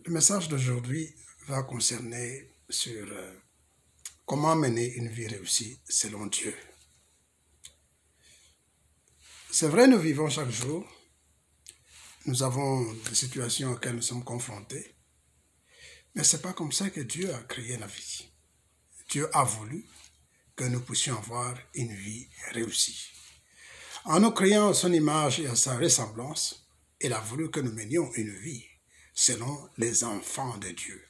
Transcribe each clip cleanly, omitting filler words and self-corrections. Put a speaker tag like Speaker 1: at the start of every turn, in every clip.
Speaker 1: Le message d'aujourd'hui va concerner sur comment mener une vie réussie selon Dieu. C'est vrai, nous vivons chaque jour. Nous avons des situations auxquelles nous sommes confrontés. Mais ce n'est pas comme ça que Dieu a créé la vie. Dieu a voulu que nous puissions avoir une vie réussie. En nous créant à son image et à sa ressemblance, il a voulu que nous menions une vie selon les enfants de Dieu.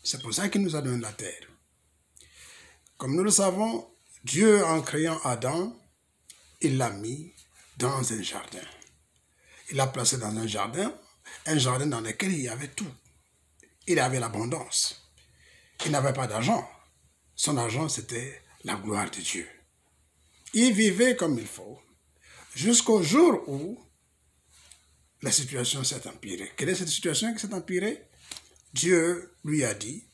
Speaker 1: C'est pour ça qu'il nous a donné la terre. Comme nous le savons, Dieu, en créant Adam, il l'a mis dans un jardin. Il l'a placé dans un jardin dans lequel il y avait tout. Il avait l'abondance. Il n'avait pas d'argent. Son argent, c'était la gloire de Dieu. Il vivait comme il faut, jusqu'au jour où la situation s'est empirée. Quelle est cette situation qui s'est empirée? Dieu lui a dit,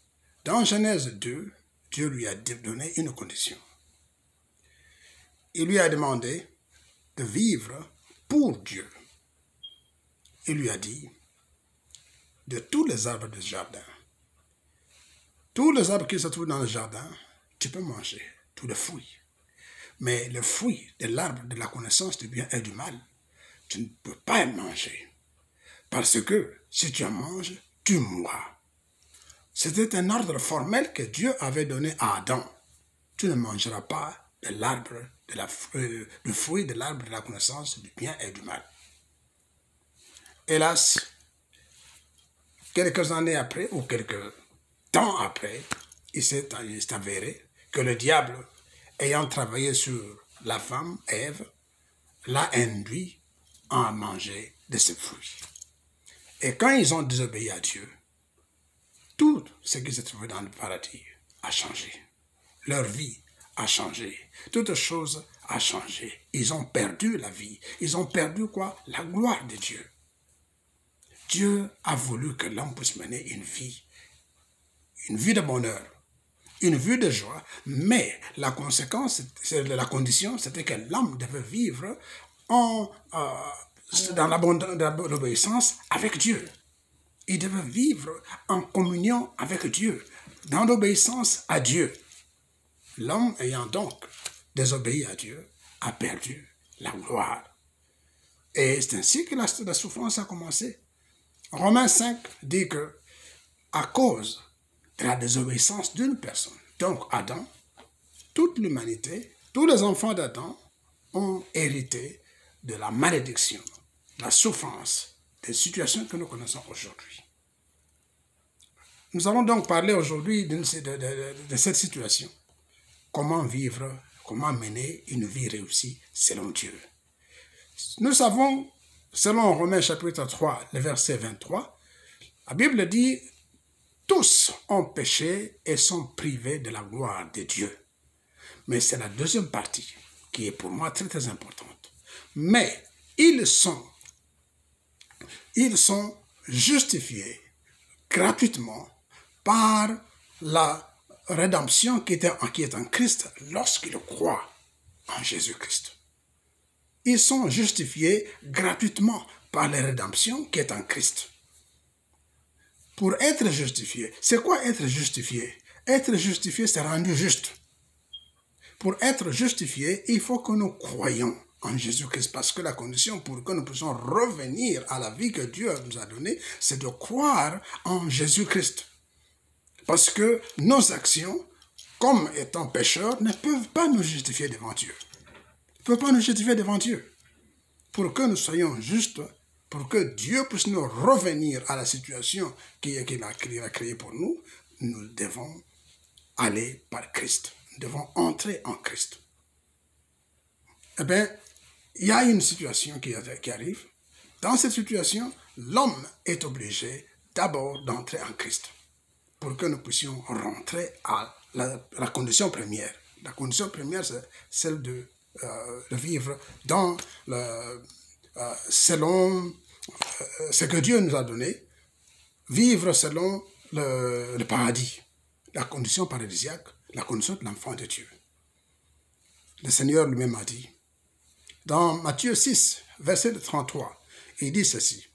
Speaker 1: dans Genèse 2, Dieu lui a donné une condition. Il lui a demandé de vivre pour Dieu. Il lui a dit, de tous les arbres du jardin, tous les arbres qui se trouvent dans le jardin, tu peux manger, tous les fruits. Mais le fruit de l'arbre de la connaissance du bien et du mal, tu ne peux pas manger. Parce que si tu en manges, tu mourras. C'était un ordre formel que Dieu avait donné à Adam. Tu ne mangeras pas de l'arbre le fruit de l'arbre de la connaissance du bien et du mal. Hélas, quelques années après, ou quelques temps après, il s'est avéré que le diable, ayant travaillé sur la femme, Ève, l'a induit à manger de ce fruit. Et quand ils ont désobéi à Dieu, tout ce qui se trouvait dans le paradis a changé. Leur vie a changé. Toute chose a changé. Ils ont perdu la vie. Ils ont perdu quoi? La gloire de Dieu. Dieu a voulu que l'homme puisse mener une vie de bonheur, une vie de joie, mais la condition, c'était que l'homme devait vivre dans l'obéissance avec Dieu. Il devait vivre en communion avec Dieu, dans l'obéissance à Dieu. L'homme ayant donc désobéi à Dieu a perdu la gloire. Et c'est ainsi que la souffrance a commencé. Romains 5 dit que à cause de la désobéissance d'une personne, donc Adam, toute l'humanité, tous les enfants d'Adam ont hérité de la malédiction, la souffrance, des situations que nous connaissons aujourd'hui. Nous allons donc parler aujourd'hui de cette situation. Comment vivre, comment mener une vie réussie selon Dieu. Nous savons, selon Romains chapitre 3, le verset 23, la Bible dit « Tous ont péché et sont privés de la gloire de Dieu. » Mais c'est la deuxième partie qui est pour moi très très importante. Mais ils sont justifiés gratuitement par la rédemption qui est en Christ lorsqu'ils croient en Jésus-Christ. Ils sont justifiés gratuitement par la rédemption qui est en Christ. Pour être justifié, c'est quoi être justifié? Être justifié, c'est rendu juste. Pour être justifié, il faut que nous croyions en Jésus-Christ, parce que la condition pour que nous puissions revenir à la vie que Dieu nous a donnée, c'est de croire en Jésus-Christ. Parce que nos actions, comme étant pécheurs, ne peuvent pas nous justifier devant Dieu. Ne peuvent pas nous justifier devant Dieu. Pour que nous soyons justes, pour que Dieu puisse nous revenir à la situation qu'il a créée pour nous, nous devons aller par Christ. Nous devons entrer en Christ. Eh bien, il y a une situation qui arrive. Dans cette situation, l'homme est obligé d'abord d'entrer en Christ pour que nous puissions rentrer à la condition première. La condition première, c'est celle de vivre selon ce que Dieu nous a donné, vivre selon le paradis, la condition paradisiaque, la condition de l'enfant de Dieu. Le Seigneur lui-même a dit, dans Matthieu 6, verset 33, il dit ceci.